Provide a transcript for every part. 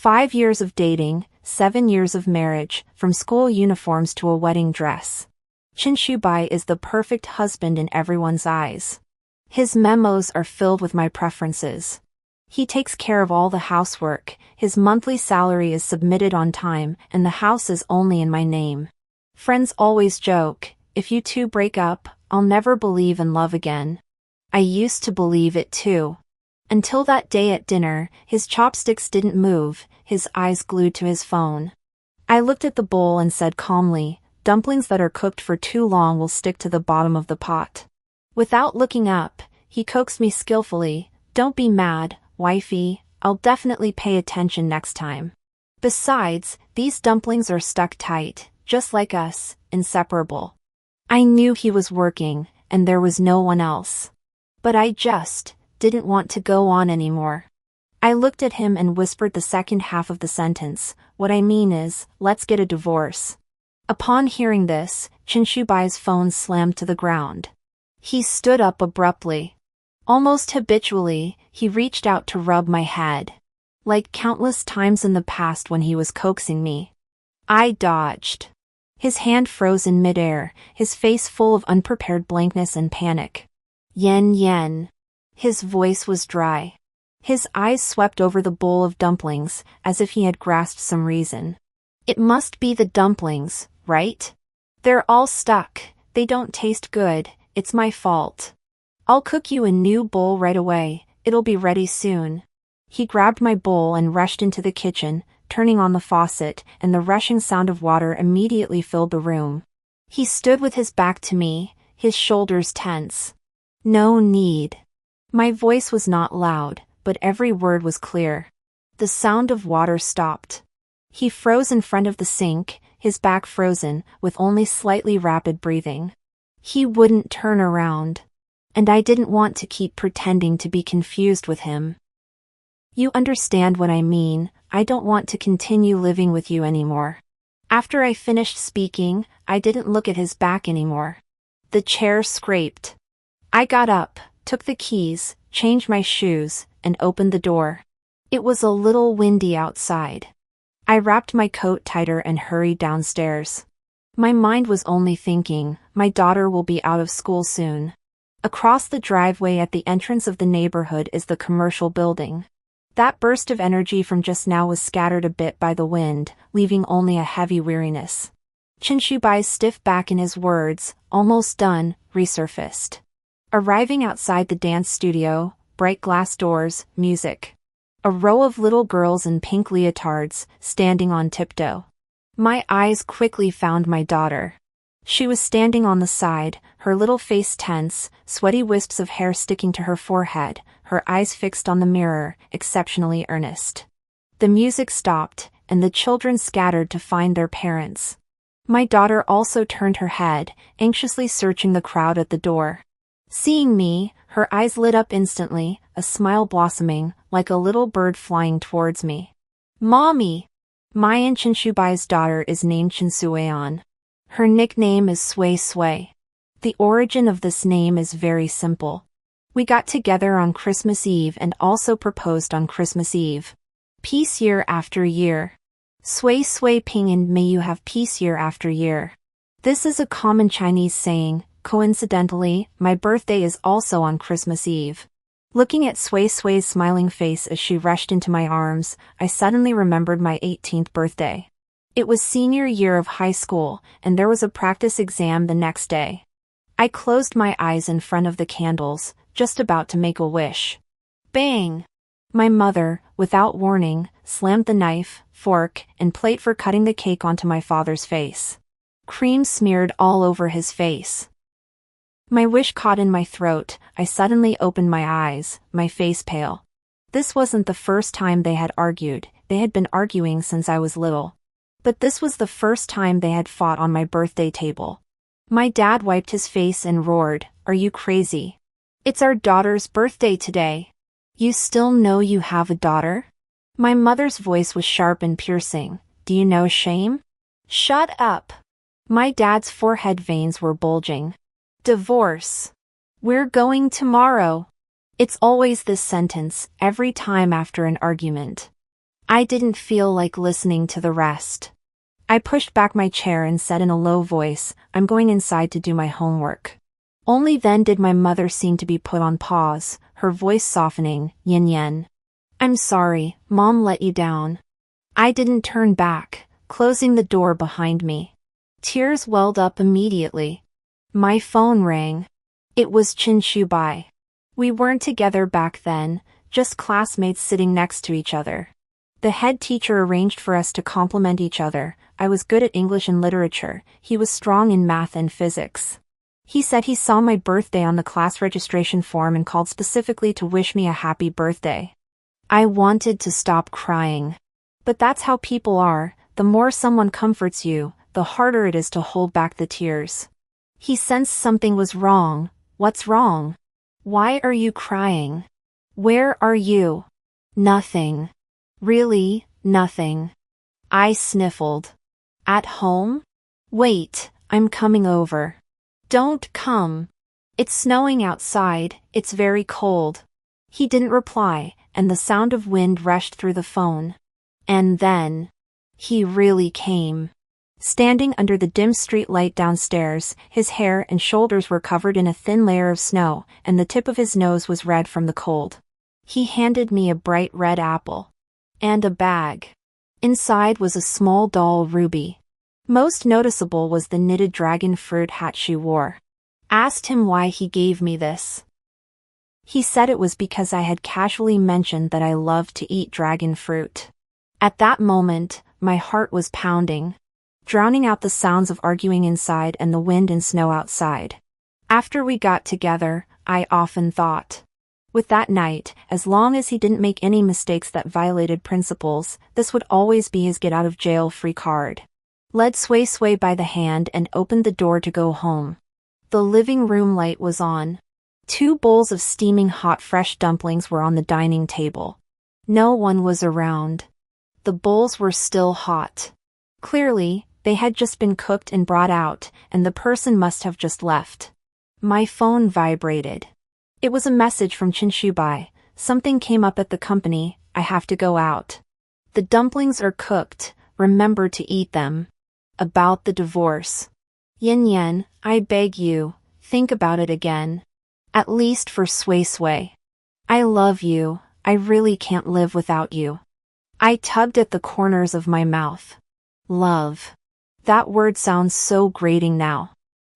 5 years of dating, 7 years of marriage, from school uniforms to a wedding dress. Bai is the perfect husband in everyone's eyes. His memos are filled with my preferences. He takes care of all the housework, his monthly salary is submitted on time, and the house is only in my name. Friends always joke, if you two break up, I'll never believe in love again. I used to believe it too. Until that day at dinner, his chopsticks didn't move, his eyes glued to his phone. I looked at the bowl and said calmly, dumplings that are cooked for too long will stick to the bottom of the pot. Without looking up, he coaxed me skillfully, don't be mad, wifey, I'll definitely pay attention next time. Besides, these dumplings are stuck tight, just like us, inseparable. I knew he was working, and there was no one else. But I just didn't want to go on anymore. I looked at him and whispered the second half of the sentence, what I mean is, let's get a divorce. Upon hearing this, Bai's phone slammed to the ground. He stood up abruptly. Almost habitually, he reached out to rub my head. Like countless times in the past when he was coaxing me. I dodged. His hand froze in midair, his face full of unprepared blankness and panic. Yen. His voice was dry. His eyes swept over the bowl of dumplings, as if he had grasped some reason. It must be the dumplings, right? They're all stuck, they don't taste good, it's my fault. I'll cook you a new bowl right away, it'll be ready soon. He grabbed my bowl and rushed into the kitchen, turning on the faucet, and the rushing sound of water immediately filled the room. He stood with his back to me, his shoulders tense. No need. My voice was not loud, but every word was clear. The sound of water stopped. He froze in front of the sink, his back frozen, with only slightly rapid breathing. He wouldn't turn around. And I didn't want to keep pretending to be confused with him. You understand what I mean, I don't want to continue living with you anymore. After I finished speaking, I didn't look at his back anymore. The chair scraped. I got up, took the keys, changed my shoes, and opened the door. It was a little windy outside. I wrapped my coat tighter and hurried downstairs. My mind was only thinking, my daughter will be out of school soon. Across the driveway at the entrance of the neighborhood is the commercial building. That burst of energy from just now was scattered a bit by the wind, leaving only a heavy weariness. Bai's stiff back in his words, almost done, resurfaced. Arriving outside the dance studio, bright glass doors, music. A row of little girls in pink leotards, standing on tiptoe. My eyes quickly found my daughter. She was standing on the side, her little face tense, sweaty wisps of hair sticking to her forehead, her eyes fixed on the mirror, exceptionally earnest. The music stopped, and the children scattered to find their parents. My daughter also turned her head, anxiously searching the crowd at the door. Seeing me, her eyes lit up instantly, a smile blossoming, like a little bird flying towards me. Mommy! Mayan Bai's daughter is named Sueon. Her nickname is Sway Sway. The origin of this name is very simple. We got together on Christmas Eve and also proposed on Christmas Eve. Peace year after year. Sway Sway Ping and may you have peace year after year. This is a common Chinese saying. Coincidentally, my birthday is also on Christmas Eve. Looking at Sway Sway's smiling face as she rushed into my arms, I suddenly remembered my 18th birthday. It was senior year of high school, and there was a practice exam the next day. I closed my eyes in front of the candles, just about to make a wish. Bang! My mother, without warning, slammed the knife, fork, and plate for cutting the cake onto my father's face. Cream smeared all over his face. My wish caught in my throat, I suddenly opened my eyes, my face pale. This wasn't the first time they had argued, they had been arguing since I was little. But this was the first time they had fought on my birthday table. My dad wiped his face and roared, "Are you crazy? It's our daughter's birthday today. You still know you have a daughter?" My mother's voice was sharp and piercing. "Do you know shame?" "Shut up." My dad's forehead veins were bulging. "Divorce. We're going tomorrow." It's always this sentence, every time after an argument. I didn't feel like listening to the rest. I pushed back my chair and said in a low voice, "I'm going inside to do my homework." Only then did my mother seem to be put on pause, her voice softening, "Yin Yen. I'm sorry, Mom let you down." I didn't turn back, closing the door behind me. Tears welled up immediately. My phone rang. It was Bai. We weren't together back then, just classmates sitting next to each other. The head teacher arranged for us to complement each other. I was good at English and literature, he was strong in math and physics. He said he saw my birthday on the class registration form and called specifically to wish me a happy birthday. I wanted to stop crying. But that's how people are, the more someone comforts you, the harder it is to hold back the tears. He sensed something was wrong. What's wrong? Why are you crying? Where are you? Nothing. Really, nothing. I sniffled. At home? Wait, I'm coming over. Don't come. It's snowing outside, it's very cold. He didn't reply, and the sound of wind rushed through the phone. And then, he really came. Standing under the dim street light downstairs, his hair and shoulders were covered in a thin layer of snow, and the tip of his nose was red from the cold. He handed me a bright red apple. And a bag. Inside was a small doll Ruby. Most noticeable was the knitted dragon fruit hat she wore. Asked him why he gave me this. He said it was because I had casually mentioned that I loved to eat dragon fruit. At that moment, my heart was pounding, drowning out the sounds of arguing inside and the wind and snow outside. After we got together, I often thought, with that night, as long as he didn't make any mistakes that violated principles, this would always be his get-out-of-jail-free card. Led Sway by the hand and opened the door to go home. The living room light was on. 2 bowls of steaming hot fresh dumplings were on the dining table. No one was around. The bowls were still hot. Clearly, they had just been cooked and brought out, and the person must have just left. My phone vibrated. It was a message from Bai. Something came up at the company, I have to go out. The dumplings are cooked, remember to eat them. About the divorce. Yin Yen, I beg you, think about it again. At least for Sway. I love you, I really can't live without you. I tugged at the corners of my mouth. Love. That word sounds so grating now.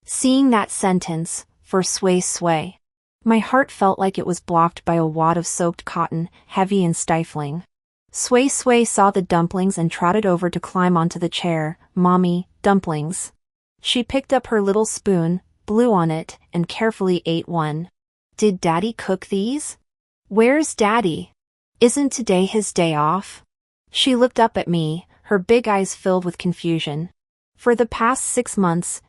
Seeing that sentence, for Sway. My heart felt like it was blocked by a wad of soaked cotton, heavy and stifling. Sway saw the dumplings and trotted over to climb onto the chair. Mommy, dumplings. She picked up her little spoon, blew on it, and carefully ate one. Did Daddy cook these? Where's Daddy? Isn't today his day off? She looked up at me, her big eyes filled with confusion. For the past 6 months,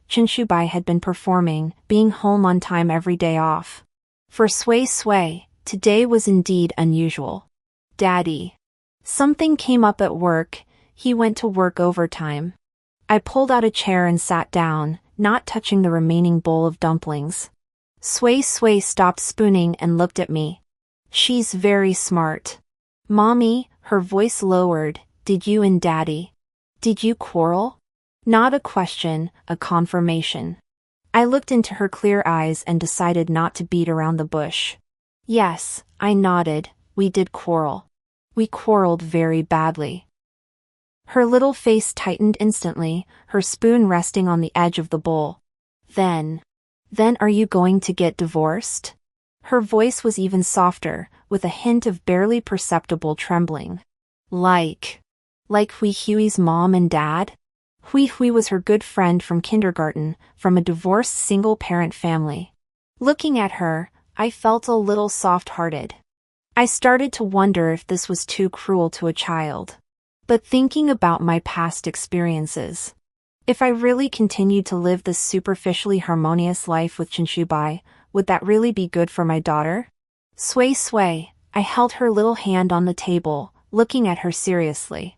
Bai had been performing, being home on time every day off. For Sway, today was indeed unusual. Daddy. Something came up at work, he went to work overtime. I pulled out a chair and sat down, not touching the remaining bowl of dumplings. Sway stopped spooning and looked at me. She's very smart. Mommy, her voice lowered, did you and Daddy? Did you quarrel? Not a question, a confirmation. I looked into her clear eyes and decided not to beat around the bush. Yes, I nodded, we did quarrel. We quarreled very badly. Her little face tightened instantly, her spoon resting on the edge of the bowl. Then are you going to get divorced? Her voice was even softer, with a hint of barely perceptible trembling. Like Huey's mom and dad? Hui was her good friend from kindergarten, from a divorced single-parent family. Looking at her, I felt a little soft-hearted. I started to wonder if this was too cruel to a child. But thinking about my past experiences, if I really continued to live this superficially harmonious life with Bai, would that really be good for my daughter? Sway, I held her little hand on the table, looking at her seriously.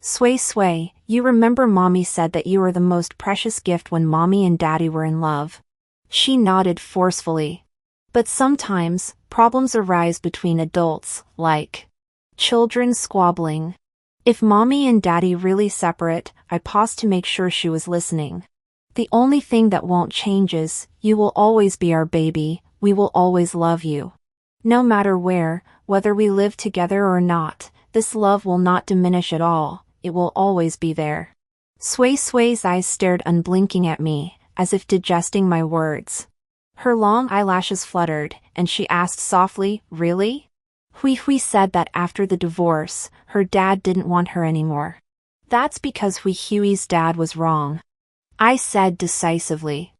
Sway, you remember Mommy said that you were the most precious gift when Mommy and Daddy were in love. She nodded forcefully. But sometimes, problems arise between adults, like children squabbling. If mommy and daddy really separate, I paused to make sure she was listening. The only thing that won't change is, you will always be our baby, we will always love you. No matter where, whether we live together or not, this love will not diminish at all, it will always be there. Sway Sway's eyes stared unblinking at me, as if digesting my words. Her long eyelashes fluttered, and she asked softly, really? Hui Hui said that after the divorce, her dad didn't want her anymore. That's because Hui Hui's dad was wrong. I said decisively.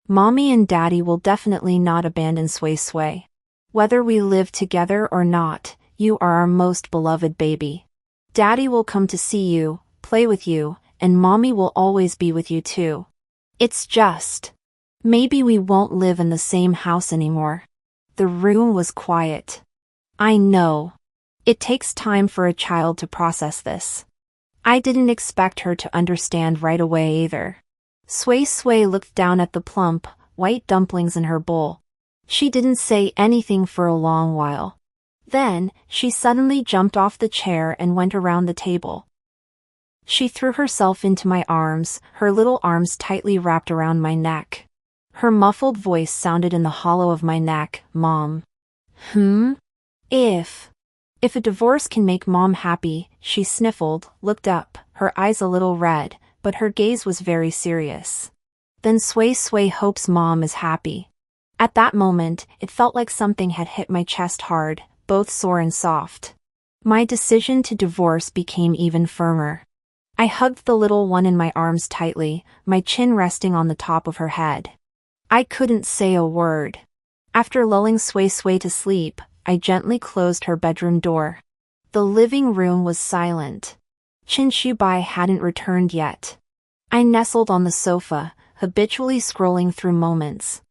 Mommy and daddy will definitely not abandon Sway Sway. Whether we live together or not, you are our most beloved baby. Daddy will come to see you, play with you, and mommy will always be with you too. It's just, maybe we won't live in the same house anymore. The room was quiet. I know. It takes time for a child to process this. I didn't expect her to understand right away either. Sway Sway looked down at the plump, white dumplings in her bowl. She didn't say anything for a long while. Then, she suddenly jumped off the chair and went around the table. She threw herself into my arms, her little arms tightly wrapped around my neck. Her muffled voice sounded in the hollow of my neck, Mom. If a divorce can make Mom happy, she sniffled, looked up, her eyes a little red, but her gaze was very serious. Then Sway Sway hopes Mom is happy. At that moment, it felt like something had hit my chest hard, both sore and soft. My decision to divorce became even firmer. I hugged the little one in my arms tightly, my chin resting on the top of her head. I couldn't say a word. After lulling Sway Sway to sleep, I gently closed her bedroom door. The living room was silent. Chin Shubai hadn't returned yet. I nestled on the sofa, habitually scrolling through moments.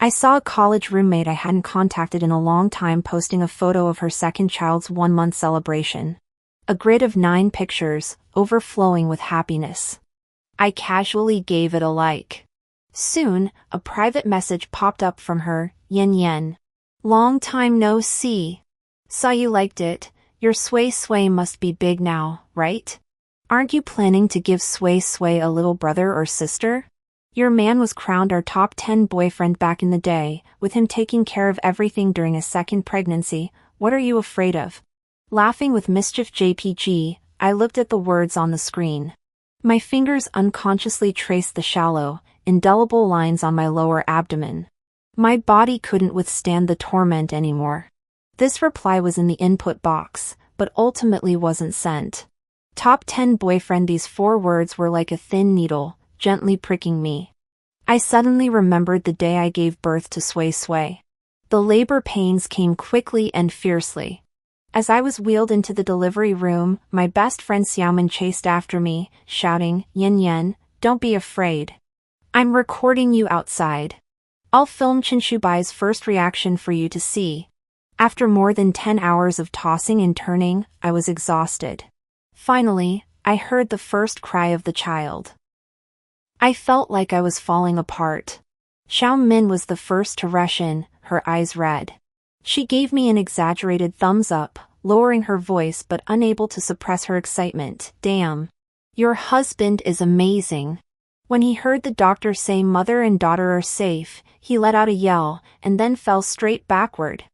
I saw a college roommate I hadn't contacted in a long time posting a photo of her second child's 1-month celebration. A grid of 9 pictures, overflowing with happiness. I casually gave it a like. Soon, a private message popped up from her, Yen Yen. Long time no see. Saw you liked it, your Sway Sway must be big now, right? Aren't you planning to give Sway Sway a little brother or sister? Your man was crowned our top 10 boyfriend back in the day, with him taking care of everything during a second pregnancy, what are you afraid of? Laughing with mischief JPG, I looked at the words on the screen. My fingers unconsciously traced the shallow, indelible lines on my lower abdomen. My body couldn't withstand the torment anymore. This reply was in the input box, but ultimately wasn't sent. Top 10 boyfriend. These 4 words were like a thin needle, gently pricking me. I suddenly remembered the day I gave birth to Sway Sway. The labor pains came quickly and fiercely. As I was wheeled into the delivery room, my best friend Xiaomin chased after me, shouting, Yen Yen, don't be afraid. I'm recording you outside. I'll film Chinshubai's first reaction for you to see. After more than 10 hours of tossing and turning, I was exhausted. Finally, I heard the first cry of the child. I felt like I was falling apart. Xiao Min was the first to rush in, her eyes red. She gave me an exaggerated thumbs up, lowering her voice but unable to suppress her excitement. Damn. Your husband is amazing. When he heard the doctor say mother and daughter are safe, he let out a yell, and then fell straight backward.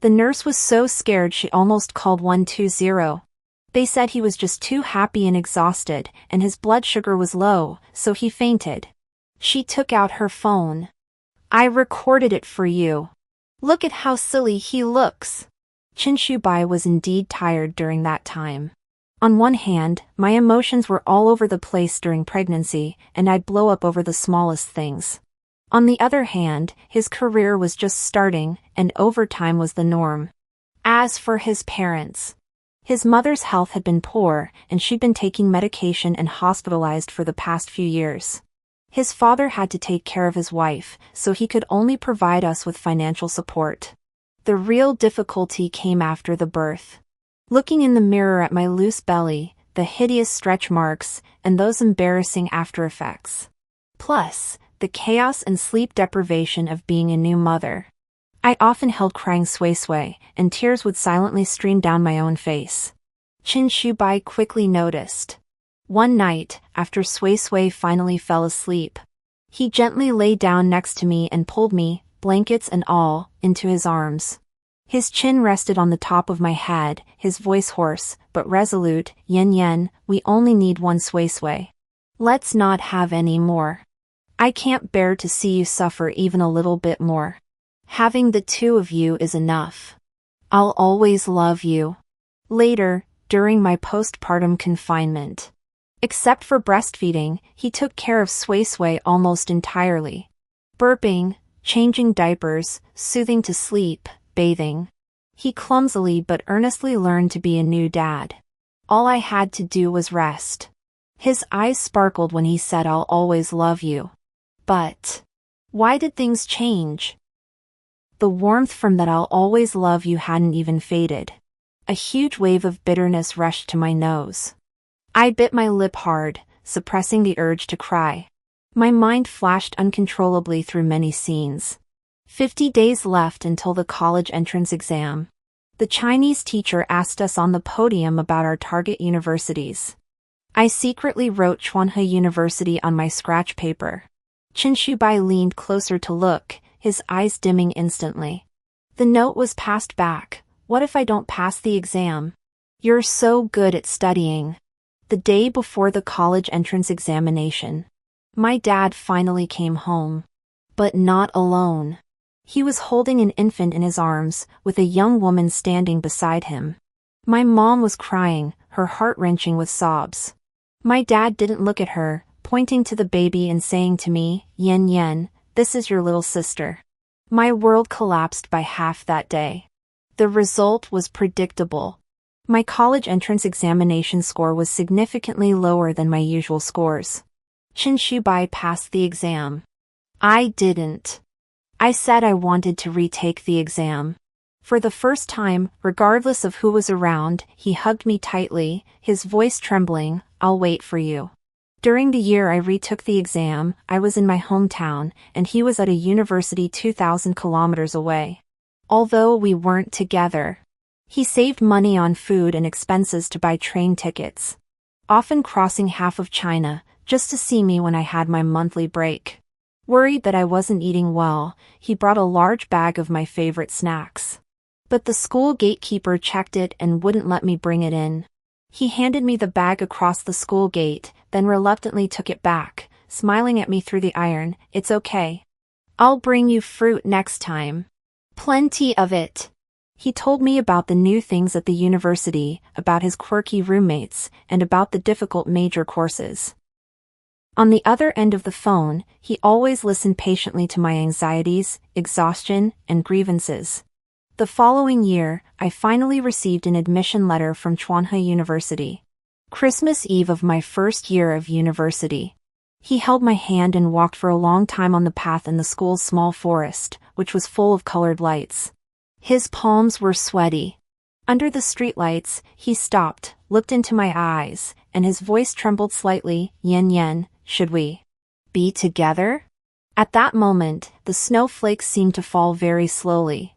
The nurse was so scared she almost called 120. They said he was just too happy and exhausted, and his blood sugar was low, so he fainted. She took out her phone. I recorded it for you. Look at how silly he looks. Chinshubei was indeed tired during that time. On one hand, my emotions were all over the place during pregnancy, and I'd blow up over the smallest things. On the other hand, his career was just starting, and overtime was the norm. As for his parents, his mother's health had been poor, and she'd been taking medication and hospitalized for the past few years. His father had to take care of his wife, so he could only provide us with financial support. The real difficulty came after the birth. Looking in the mirror at my loose belly, the hideous stretch marks, and those embarrassing after effects. Plus, the chaos and sleep deprivation of being a new mother. I often held crying Sway Sway, and tears would silently stream down my own face. Qin Shubai quickly noticed. One night, after Sui Sui finally fell asleep, he gently lay down next to me and pulled me, blankets and all, into his arms. His chin rested on the top of my head, his voice hoarse, but resolute. Yen Yen, we only need one Sui Sui. Let's not have any more. I can't bear to see you suffer even a little bit more. Having the two of you is enough. I'll always love you. Later, during my postpartum confinement, except for breastfeeding, he took care of Sui Sui almost entirely. Burping, changing diapers, soothing to sleep, bathing. He clumsily but earnestly learned to be a new dad. All I had to do was rest. His eyes sparkled when he said, I'll always love you. But why did things change? The warmth from that I'll always love you hadn't even faded. A huge wave of bitterness rushed to my nose. I bit my lip hard, suppressing the urge to cry. My mind flashed uncontrollably through many scenes. 50 days left until the college entrance exam. The Chinese teacher asked us on the podium about our target universities. I secretly wrote Chuanhe University on my scratch paper. Qin Shubai leaned closer to look, his eyes dimming instantly. The note was passed back. What if I don't pass the exam? You're so good at studying. The day before the college entrance examination, my dad finally came home. But not alone. He was holding an infant in his arms, with a young woman standing beside him. My mom was crying, her heart wrenching with sobs. My dad didn't look at her, pointing to the baby and saying to me, Yen Yen, this is your little sister. My world collapsed by half that day. The result was predictable. My college entrance examination score was significantly lower than my usual scores. Qin Shubai passed the exam. I didn't. I said I wanted to retake the exam. For the first time, regardless of who was around, he hugged me tightly, his voice trembling, I'll wait for you. During the year I retook the exam, I was in my hometown, and he was at a university 2,000 kilometers away. Although we weren't together, he saved money on food and expenses to buy train tickets, often crossing half of China, just to see me when I had my monthly break. Worried that I wasn't eating well, he brought a large bag of my favorite snacks. But the school gatekeeper checked it and wouldn't let me bring it in. He handed me the bag across the school gate, then reluctantly took it back, smiling at me through the iron. It's okay. I'll bring you fruit next time. Plenty of it. He told me about the new things at the university, about his quirky roommates, and about the difficult major courses. On the other end of the phone, he always listened patiently to my anxieties, exhaustion, and grievances. The following year, I finally received an admission letter from Chuanhe University. Christmas Eve of my first year of university. He held my hand and walked for a long time on the path in the school's small forest, which was full of colored lights. His palms were sweaty. Under the streetlights, he stopped, looked into my eyes, and his voice trembled slightly. Yen Yen, should we be together? At that moment, the snowflakes seemed to fall very slowly.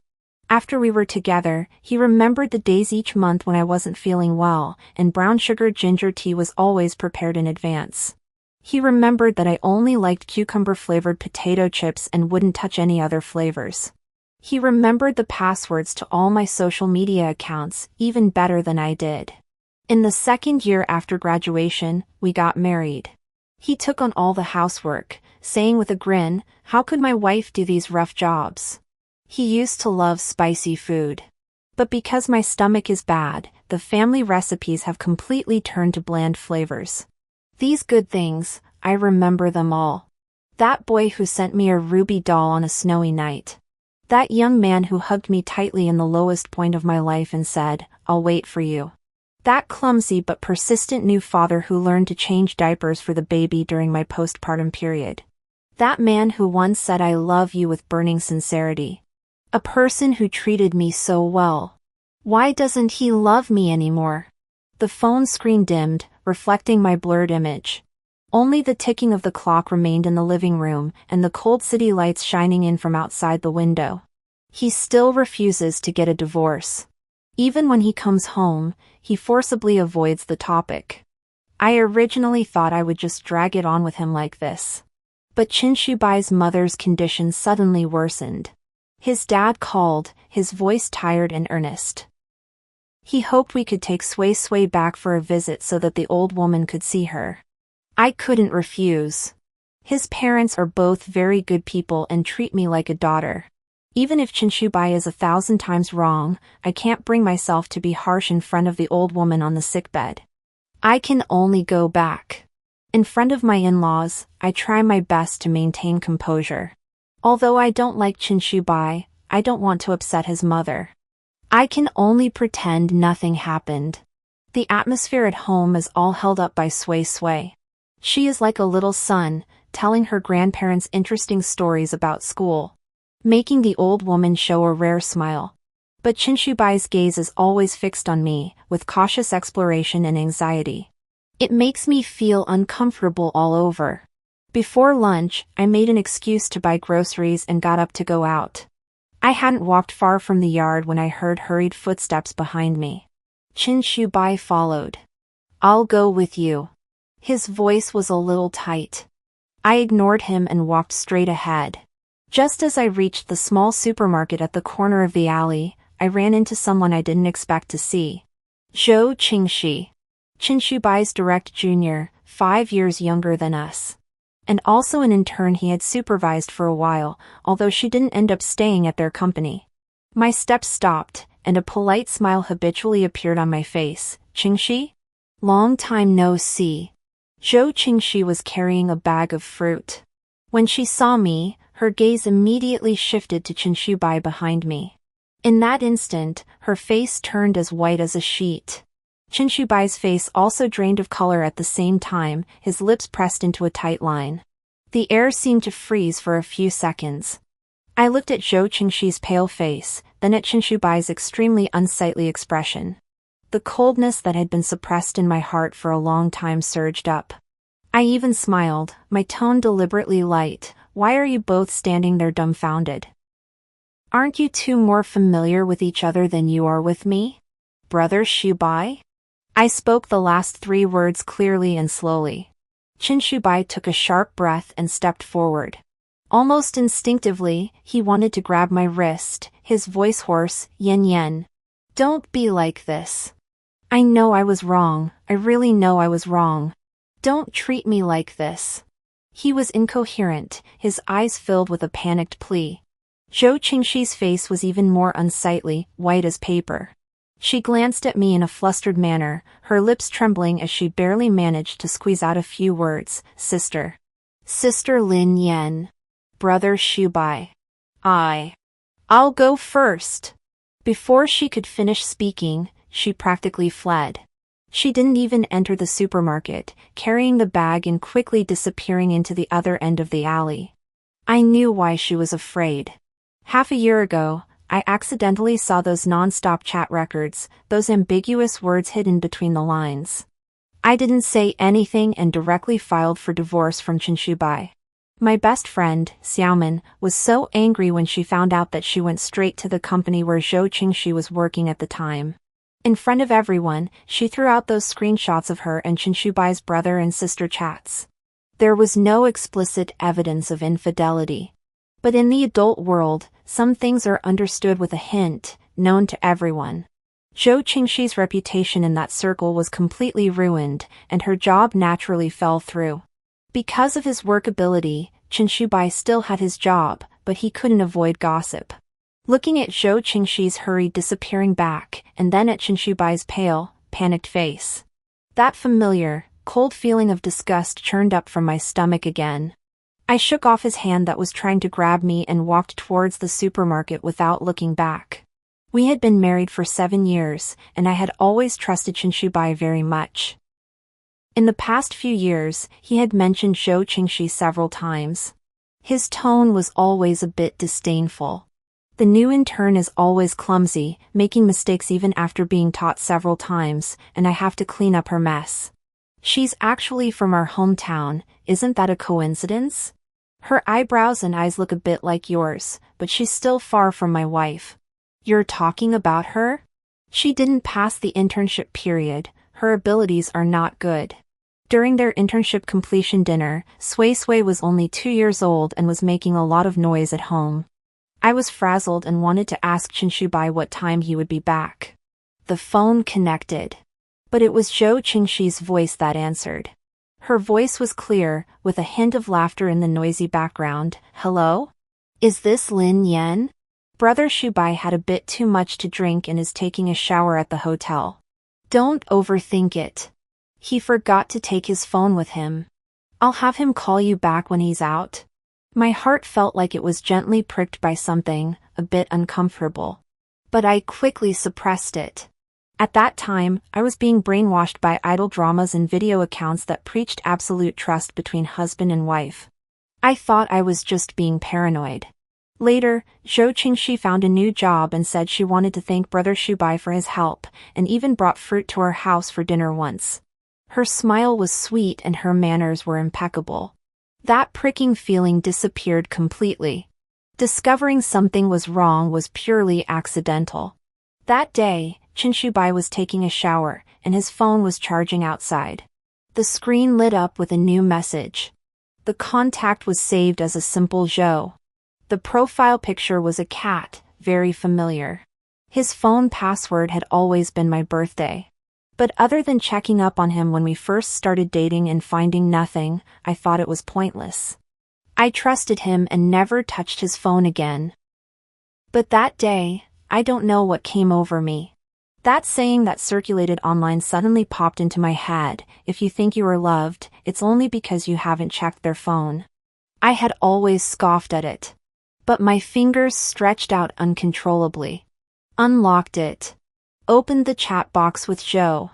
After we were together, he remembered the days each month when I wasn't feeling well, and brown sugar ginger tea was always prepared in advance. He remembered that I only liked cucumber-flavored potato chips and wouldn't touch any other flavors. He remembered the passwords to all my social media accounts even better than I did. In the second year after graduation, we got married. He took on all the housework, saying with a grin, how could my wife do these rough jobs? He used to love spicy food. But because my stomach is bad, the family recipes have completely turned to bland flavors. These good things, I remember them all. That boy who sent me a ruby doll on a snowy night. That young man who hugged me tightly in the lowest point of my life and said, I'll wait for you. That clumsy but persistent new father who learned to change diapers for the baby during my postpartum period. That man who once said I love you with burning sincerity. A person who treated me so well. Why doesn't he love me anymore? The phone screen dimmed, reflecting my blurred image. Only the ticking of the clock remained in the living room, and the cold city lights shining in from outside the window. He still refuses to get a divorce. Even when he comes home, he forcibly avoids the topic. I originally thought I would just drag it on with him like this. But Chinshubai's mother's condition suddenly worsened. His dad called, his voice tired and earnest. He hoped we could take Sui Sui back for a visit so that the old woman could see her. I couldn't refuse. His parents are both very good people and treat me like a daughter. Even if Chinshubai is 1,000 times wrong, I can't bring myself to be harsh in front of the old woman on the sickbed. I can only go back. In front of my in-laws, I try my best to maintain composure. Although I don't like Chinshubai, I don't want to upset his mother. I can only pretend nothing happened. The atmosphere at home is all held up by Sui Sui. She is like a little son, telling her grandparents interesting stories about school, making the old woman show a rare smile. But Chinshubai's gaze is always fixed on me, with cautious exploration and anxiety. It makes me feel uncomfortable all over. Before lunch, I made an excuse to buy groceries and got up to go out. I hadn't walked far from the yard when I heard hurried footsteps behind me. Chinshubai followed. "I'll go with you." His voice was a little tight. I ignored him and walked straight ahead. Just as I reached the small supermarket at the corner of the alley, I ran into someone I didn't expect to see. Zhou Qingxi. Chinshubai's direct junior, 5 years younger than us. And also an intern he had supervised for a while, although she didn't end up staying at their company. My steps stopped, and a polite smile habitually appeared on my face. "Qingxi? Long time no see." Zhou Qingxi was carrying a bag of fruit. When she saw me, her gaze immediately shifted to Chinshubai behind me. In that instant, her face turned as white as a sheet. Chinshubai's face also drained of color at the same time, his lips pressed into a tight line. The air seemed to freeze for a few seconds. I looked at Zhou Qingxi's pale face, then at Chinshubai's extremely unsightly expression. The coldness that had been suppressed in my heart for a long time surged up. I even smiled, my tone deliberately light. "Why are you both standing there dumbfounded? Aren't you two more familiar with each other than you are with me? Brother Shubai?" I spoke the last 3 words clearly and slowly. Chinshubai took a sharp breath and stepped forward. Almost instinctively, he wanted to grab my wrist, his voice hoarse. "Yen Yen. Don't be like this. I know I was wrong, I really know I was wrong. Don't treat me like this." He was incoherent, his eyes filled with a panicked plea. Zhou Qingxi's face was even more unsightly, white as paper. She glanced at me in a flustered manner, her lips trembling as she barely managed to squeeze out a few words. "Sister. Sister Lin Yan. Brother Shubai. I'll go first." Before she could finish speaking, she practically fled. She didn't even enter the supermarket, carrying the bag and quickly disappearing into the other end of the alley. I knew why she was afraid. Half a year ago, I accidentally saw those non-stop chat records, those ambiguous words hidden between the lines. I didn't say anything and directly filed for divorce from Chinshubai. My best friend, Xiaomin, was so angry when she found out that she went straight to the company where Zhou Qingxi was working at the time. In front of everyone, she threw out those screenshots of her and Chinshubai's brother and sister chats. There was no explicit evidence of infidelity. But in the adult world, some things are understood with a hint, known to everyone. Zhou Qingxi's reputation in that circle was completely ruined, and her job naturally fell through. Because of his work ability, Chinshubai still had his job, but he couldn't avoid gossip. Looking at Zhou Qingxi's hurried disappearing back, and then at Chinshubai's pale, panicked face. That familiar, cold feeling of disgust churned up from my stomach again. I shook off his hand that was trying to grab me and walked towards the supermarket without looking back. We had been married for 7 years, and I had always trusted Chinshubai very much. In the past few years, he had mentioned Zhou Qingxi several times. His tone was always a bit disdainful. The new intern is always clumsy, making mistakes even after being taught several times, and I have to clean up her mess. She's actually from our hometown, isn't that a coincidence? Her eyebrows and eyes look a bit like yours, but she's still far from my wife. You're talking about her? She didn't pass the internship period, her abilities are not good. During their internship completion dinner, Sui Sui was only 2 years old and was making a lot of noise at home. I was frazzled and wanted to ask Qinshubai what time he would be back. The phone connected. But it was Zhou Qingxi's voice that answered. Her voice was clear, with a hint of laughter in the noisy background. Hello? Is this Lin Yan? Brother Shubai had a bit too much to drink and is taking a shower at the hotel. Don't overthink it. He forgot to take his phone with him. I'll have him call you back when he's out. My heart felt like it was gently pricked by something, a bit uncomfortable. But I quickly suppressed it. At that time, I was being brainwashed by idol dramas and video accounts that preached absolute trust between husband and wife. I thought I was just being paranoid. Later, Zhou Qingxi found a new job and said she wanted to thank Brother Shubai for his help, and even brought fruit to our house for dinner once. Her smile was sweet and her manners were impeccable. That pricking feeling disappeared completely. Discovering something was wrong was purely accidental. That day, Qinshubai was taking a shower, and his phone was charging outside. The screen lit up with a new message. The contact was saved as a simple Zhou. The profile picture was a cat, very familiar. His phone password had always been my birthday. But other than checking up on him when we first started dating and finding nothing, I thought it was pointless. I trusted him and never touched his phone again. But that day, I don't know what came over me. That saying that circulated online suddenly popped into my head: if you think you are loved, it's only because you haven't checked their phone. I had always scoffed at it. But my fingers stretched out uncontrollably. Unlocked it. Opened the chat box with Zhou.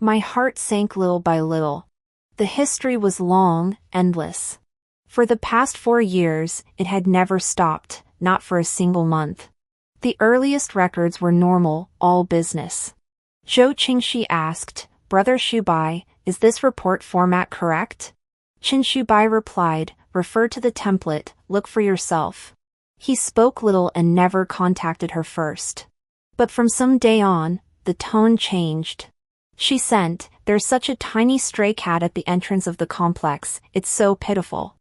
My heart sank little by little. The history was long, endless. For the past 4 years, it had never stopped, not for a single month. The earliest records were normal, all business. Zhou Qingxi asked, Brother Shubai, is this report format correct? Qinshubai replied, refer to the template, look for yourself. He spoke little and never contacted her first. But from some day on, the tone changed. She sent, there's such a tiny stray cat at the entrance of the complex, it's so pitiful.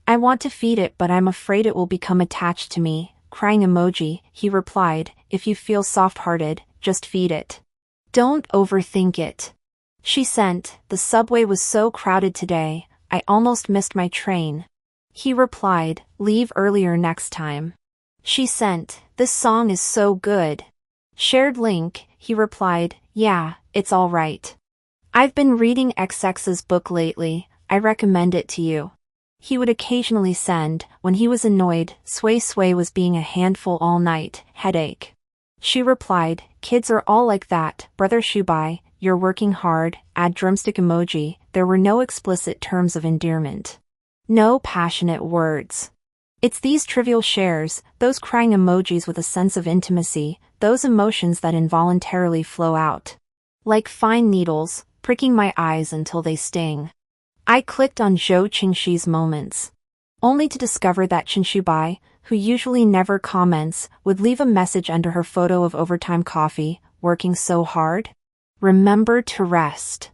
I want to feed it but I'm afraid it will become attached to me. Crying emoji, he replied, if you feel soft-hearted, just feed it. Don't overthink it. She sent, the subway was so crowded today, I almost missed my train. He replied, leave earlier next time. She sent, this song is so good. Shared link, he replied, yeah, it's all right. I've been reading XX's book lately, I recommend it to you. He would occasionally send, when he was annoyed, Sui Sui was being a handful all night, headache. She replied, kids are all like that, Brother Shubai, you're working hard, add drumstick emoji. There were no explicit terms of endearment. No passionate words. It's these trivial shares, those crying emojis with a sense of intimacy, those emotions that involuntarily flow out. Like fine needles, pricking my eyes until they sting. I clicked on Zhou Qingxi's moments. Only to discover that Qinshubai, who usually never comments, would leave a message under her photo of overtime coffee, working so hard. Remember to rest.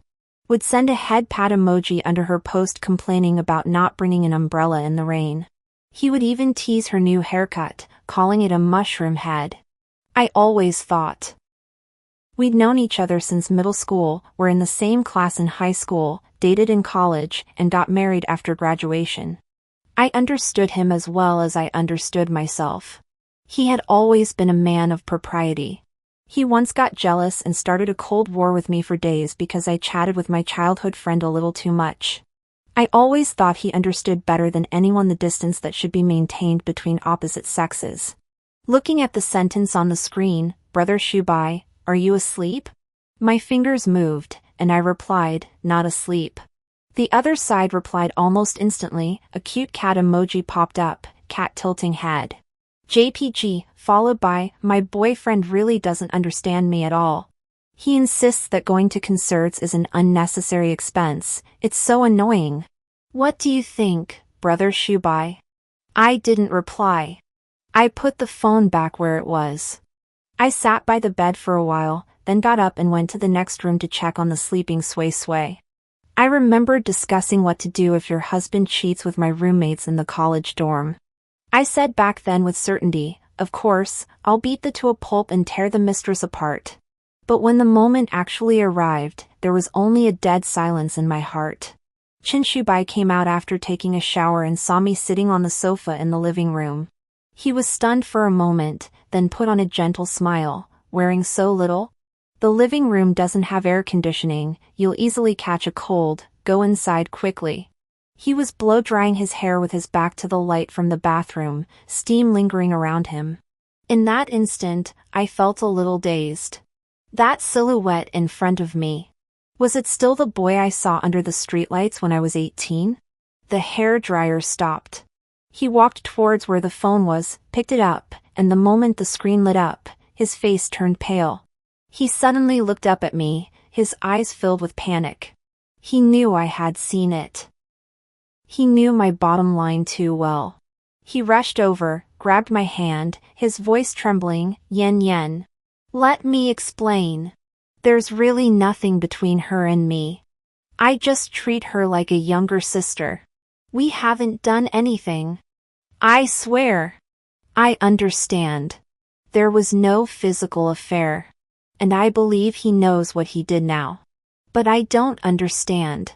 Would send a head pat emoji under her post complaining about not bringing an umbrella in the rain. He would even tease her new haircut, calling it a mushroom head. I always thought. We'd known each other since middle school, were in the same class in high school, dated in college, and got married after graduation. I understood him as well as I understood myself. He had always been a man of propriety. He once got jealous and started a cold war with me for days because I chatted with my childhood friend a little too much. I always thought he understood better than anyone the distance that should be maintained between opposite sexes. Looking at the sentence on the screen, Brother Shubai, are you asleep? My fingers moved, and I replied, not asleep. The other side replied almost instantly, a cute cat emoji popped up, cat tilting head. JPG, followed by, my boyfriend really doesn't understand me at all. He insists that going to concerts is an unnecessary expense, it's so annoying. What do you think, Brother Shubai? I didn't reply. I put the phone back where it was. I sat by the bed for a while, then got up and went to the next room to check on the sleeping Sui Sui. I remembered discussing what to do if your husband cheats with my roommates in the college dorm. I said back then with certainty, of course, I'll beat the to a pulp and tear the mistress apart. But when the moment actually arrived, there was only a dead silence in my heart. Qin Shubai came out after taking a shower and saw me sitting on the sofa in the living room. He was stunned for a moment, then put on a gentle smile, wearing so little. The living room doesn't have air conditioning, you'll easily catch a cold, go inside quickly. He was blow-drying his hair with his back to the light from the bathroom, steam lingering around him. In that instant, I felt a little dazed. That silhouette in front of me. Was it still the boy I saw under the streetlights when I was 18? The hairdryer stopped. He walked towards where the phone was, picked it up, and the moment the screen lit up, his face turned pale. He suddenly looked up at me, his eyes filled with panic. He knew I had seen it. He knew my bottom line too well. He rushed over, grabbed my hand, his voice trembling, "Yen Yen. Let me explain. There's really nothing between her and me. I just treat her like a younger sister. We haven't done anything. I swear. I understand. There was no physical affair. And I believe he knows what he did now. But I don't understand.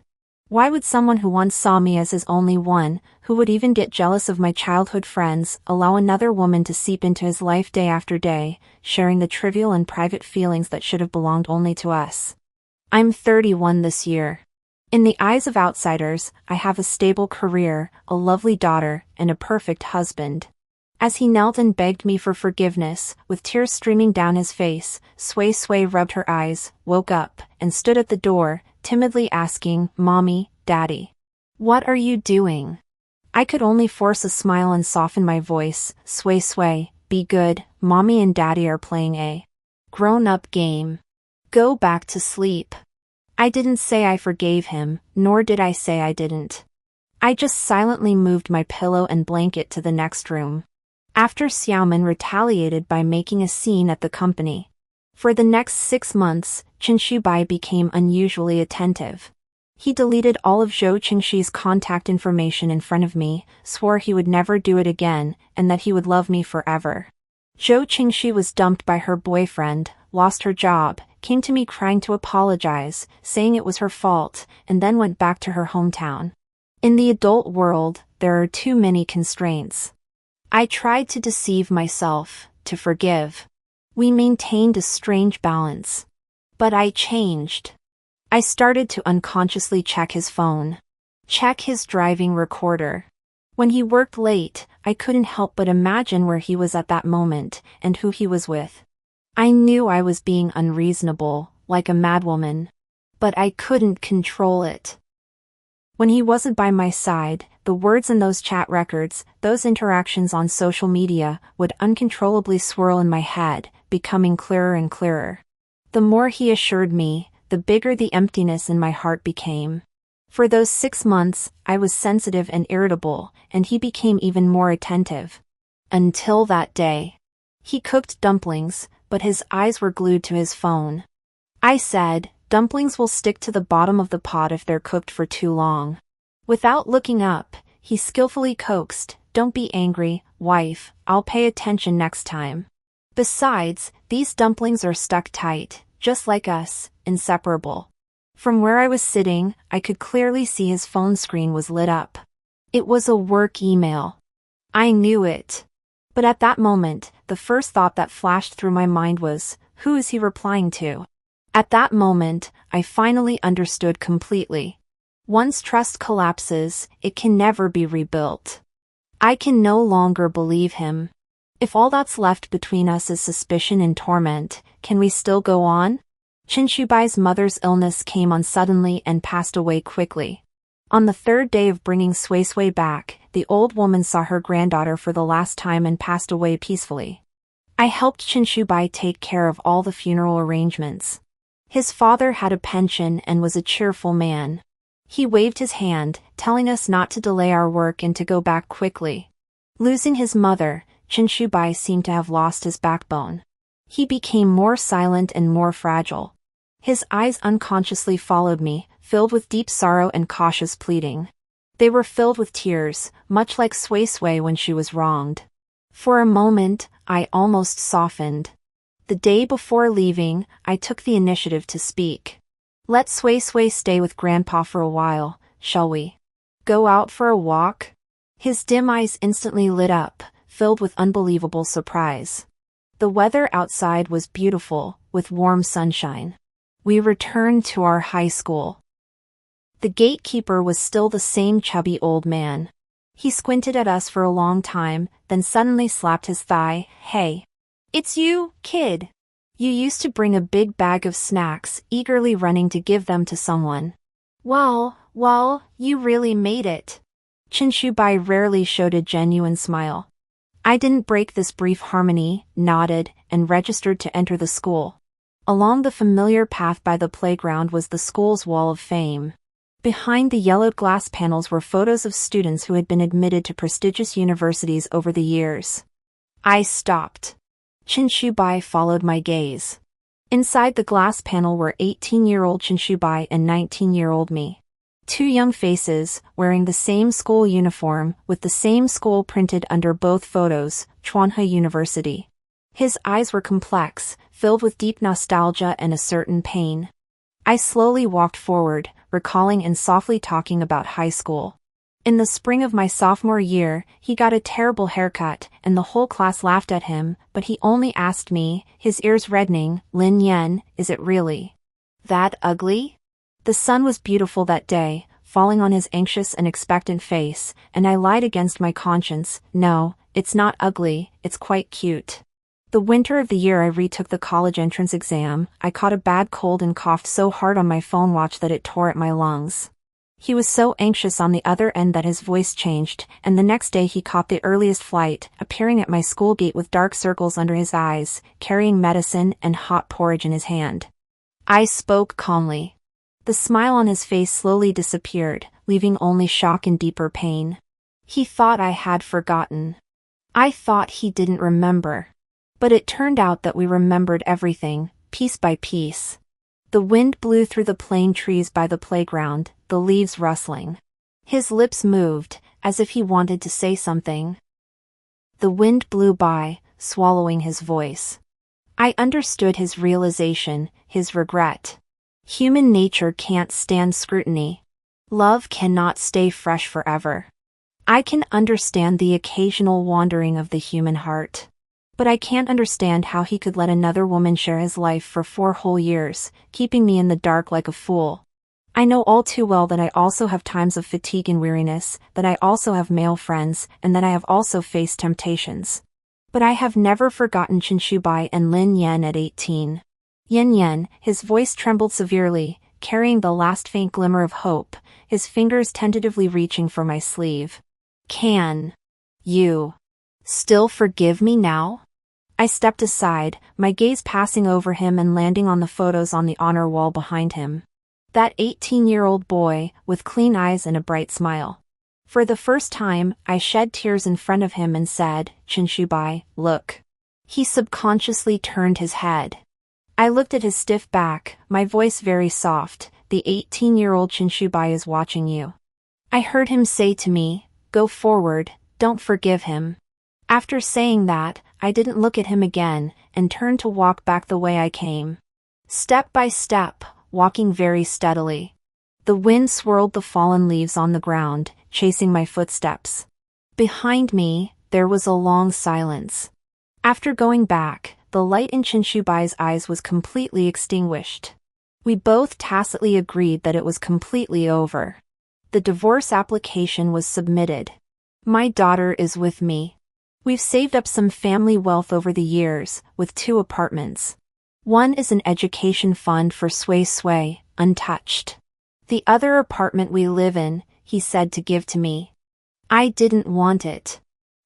Why would someone who once saw me as his only one, who would even get jealous of my childhood friends, allow another woman to seep into his life day after day, sharing the trivial and private feelings that should have belonged only to us? I'm 31 this year. In the eyes of outsiders, I have a stable career, a lovely daughter, and a perfect husband. As he knelt and begged me for forgiveness, with tears streaming down his face, Sui Sui rubbed her eyes, woke up, and stood at the door, timidly asking, "Mommy, Daddy. What are you doing?" I could only force a smile and soften my voice. "Sui Sui, be good, Mommy and Daddy are playing a grown-up game. Go back to sleep." I didn't say I forgave him, nor did I say I didn't. I just silently moved my pillow and blanket to the next room. After Xiaoman retaliated by making a scene at the company. For the next 6 months, Qin Shubai became unusually attentive. He deleted all of Zhou Qingxi's contact information in front of me, swore he would never do it again, and that he would love me forever. Zhou Qingxi was dumped by her boyfriend, lost her job, came to me crying to apologize, saying it was her fault, and then went back to her hometown. In the adult world, there are too many constraints. I tried to deceive myself, to forgive. We maintained a strange balance. But I changed. I started to unconsciously check his phone. Check his driving recorder. When he worked late, I couldn't help but imagine where he was at that moment, and who he was with. I knew I was being unreasonable, like a madwoman. But I couldn't control it. When he wasn't by my side, the words in those chat records, those interactions on social media, would uncontrollably swirl in my head, becoming clearer and clearer. The more he assured me, the bigger the emptiness in my heart became. For those 6 months, I was sensitive and irritable, and he became even more attentive. Until that day. He cooked dumplings, but his eyes were glued to his phone. I said, "Dumplings will stick to the bottom of the pot if they're cooked for too long." Without looking up, he skillfully coaxed, "Don't be angry, wife, I'll pay attention next time. Besides, these dumplings are stuck tight, just like us, inseparable." From where I was sitting, I could clearly see his phone screen was lit up. It was a work email. I knew it. But at that moment, the first thought that flashed through my mind was, who is he replying to? At that moment, I finally understood completely. Once trust collapses, it can never be rebuilt. I can no longer believe him. If all that's left between us is suspicion and torment, can we still go on? Qin Shubai's mother's illness came on suddenly and passed away quickly. On the 3rd day of bringing Sui Sui back, the old woman saw her granddaughter for the last time and passed away peacefully. I helped Qin Shubai take care of all the funeral arrangements. His father had a pension and was a cheerful man. He waved his hand, telling us not to delay our work and to go back quickly. Losing his mother, Qin Shubai seemed to have lost his backbone. He became more silent and more fragile. His eyes unconsciously followed me, filled with deep sorrow and cautious pleading. They were filled with tears, much like Sui Sui when she was wronged. For a moment, I almost softened. The day before leaving, I took the initiative to speak. Let Sui Sui stay with Grandpa for a while, shall we? Go out for a walk? His dim eyes instantly lit up, filled with unbelievable surprise. The weather outside was beautiful, with warm sunshine. We returned to our high school. The gatekeeper was still the same chubby old man. He squinted at us for a long time, then suddenly slapped his thigh. Hey! It's you, kid! You used to bring a big bag of snacks, eagerly running to give them to someone. Well, you really made it. Chinshubai rarely showed a genuine smile. I didn't break this brief harmony, nodded, and registered to enter the school. Along the familiar path by the playground was the school's wall of fame. Behind the yellowed glass panels were photos of students who had been admitted to prestigious universities over the years. I stopped. Chinshubai followed my gaze. Inside the glass panel were 18-year-old Chinshubai and 19-year-old me. Two young faces, wearing the same school uniform, with the same school printed under both photos, Chuanhe University. His eyes were complex, filled with deep nostalgia and a certain pain. I slowly walked forward, recalling and softly talking about high school. In the spring of my sophomore year, he got a terrible haircut, and the whole class laughed at him, but he only asked me, his ears reddening, Lin Yen, is it really that ugly? The sun was beautiful that day, falling on his anxious and expectant face, and I lied against my conscience. No, it's not ugly, it's quite cute. The winter of the year I retook the college entrance exam, I caught a bad cold and coughed so hard on my phone watch that it tore at my lungs. He was so anxious on the other end that his voice changed, and the next day he caught the earliest flight, appearing at my school gate with dark circles under his eyes, carrying medicine and hot porridge in his hand. I spoke calmly. The smile on his face slowly disappeared, leaving only shock and deeper pain. He thought I had forgotten. I thought he didn't remember. But it turned out that we remembered everything, piece by piece. The wind blew through the plane trees by the playground, the leaves rustling. His lips moved, as if he wanted to say something. The wind blew by, swallowing his voice. I understood his realization, his regret. Human nature can't stand scrutiny. Love cannot stay fresh forever. I can understand the occasional wandering of the human heart. But I can't understand how he could let another woman share his life for 4 whole years, keeping me in the dark like a fool. I know all too well that I also have times of fatigue and weariness, that I also have male friends, and that I have also faced temptations. But I have never forgotten Chinshubai and Lin Yan at 18. Yen, his voice trembled severely, carrying the last faint glimmer of hope, his fingers tentatively reaching for my sleeve. Can you still forgive me now? I stepped aside, my gaze passing over him and landing on the photos on the honor wall behind him. That 18-year-old boy, with clean eyes and a bright smile. For the first time, I shed tears in front of him and said, Chinshubai, look. He subconsciously turned his head. I looked at his stiff back, my voice very soft. The 18-year-old Chinshubai is watching you. I heard him say to me, go forward, don't forgive him. After saying that, I didn't look at him again, and turned to walk back the way I came. Step by step, walking very steadily. The wind swirled the fallen leaves on the ground, chasing my footsteps. Behind me, there was a long silence. After going back, the light in Chinshubai's eyes was completely extinguished. We both tacitly agreed that it was completely over. The divorce application was submitted. My daughter is with me. We've saved up some family wealth over the years, with 2 apartments. One is an education fund for Sui Sui, untouched. The other apartment we live in, he said to give to me. I didn't want it.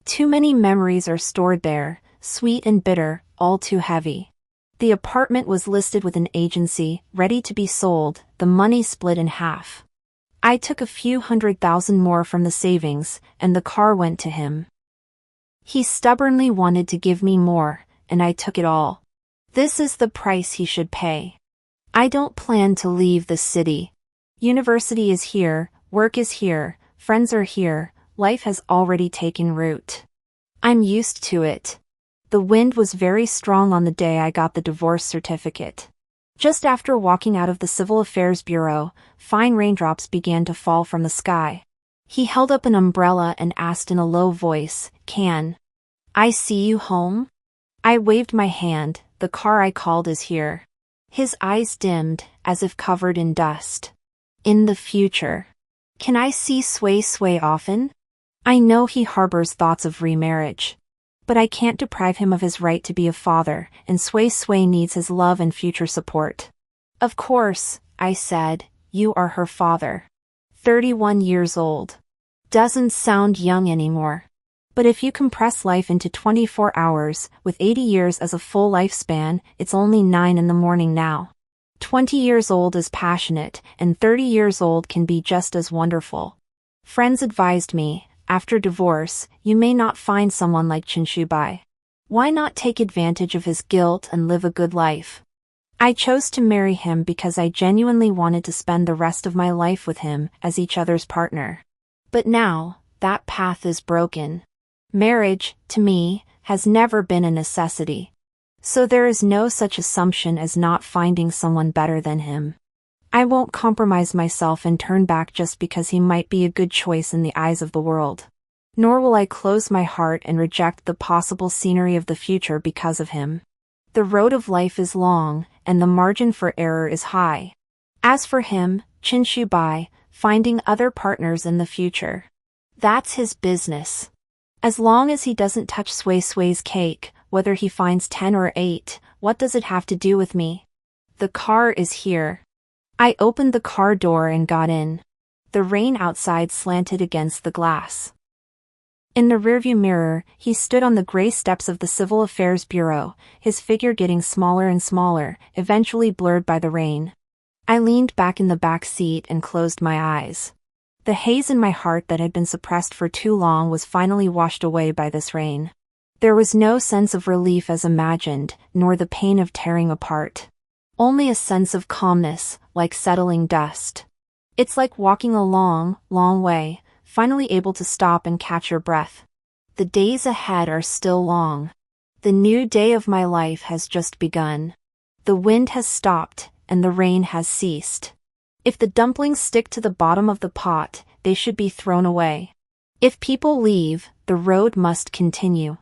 Too many memories are stored there, sweet and bitter, all too heavy. The apartment was listed with an agency, ready to be sold, the money split in half. I took a few $100,000 more from the savings, and the car went to him. He stubbornly wanted to give me more, and I took it all. This is the price he should pay. I don't plan to leave the city. University is here, work is here, friends are here, life has already taken root. I'm used to it. The wind was very strong on the day I got the divorce certificate. Just after walking out of the Civil Affairs Bureau, fine raindrops began to fall from the sky. He held up an umbrella and asked in a low voice, "Can I see you home?" I waved my hand. "The car I called is here." His eyes dimmed, as if covered in dust. "In the future. Can I see Sway Sway often?" I know he harbors thoughts of remarriage. But I can't deprive him of his right to be a father, and Sway Sway needs his love and future support. "Of course," I said, "you are her father. 31 years old. Doesn't sound young anymore. But if you compress life into 24 hours, with 80 years as a full lifespan, it's only 9 in the morning now. 20 years old is passionate, and 30 years old can be just as wonderful." Friends advised me, after divorce, you may not find someone like Chinshubai. Why not take advantage of his guilt and live a good life? I chose to marry him because I genuinely wanted to spend the rest of my life with him as each other's partner. But now, that path is broken. Marriage, to me, has never been a necessity. So there is no such assumption as not finding someone better than him. I won't compromise myself and turn back just because he might be a good choice in the eyes of the world. Nor will I close my heart and reject the possible scenery of the future because of him. The road of life is long, and the margin for error is high. As for him, Chinshubai, finding other partners in the future, that's his business. As long as he doesn't touch Sway Sway's cake, whether he finds 10 or 8, what does it have to do with me? The car is here. I opened the car door and got in. The rain outside slanted against the glass. In the rearview mirror, he stood on the gray steps of the Civil Affairs Bureau, his figure getting smaller and smaller, eventually blurred by the rain. I leaned back in the back seat and closed my eyes. The haze in my heart that had been suppressed for too long was finally washed away by this rain. There was no sense of relief as imagined, nor the pain of tearing apart. Only a sense of calmness, like settling dust. It's like walking a long, long way, finally able to stop and catch your breath. The days ahead are still long. The new day of my life has just begun. The wind has stopped, and the rain has ceased. If the dumplings stick to the bottom of the pot, they should be thrown away. If people leave, the road must continue.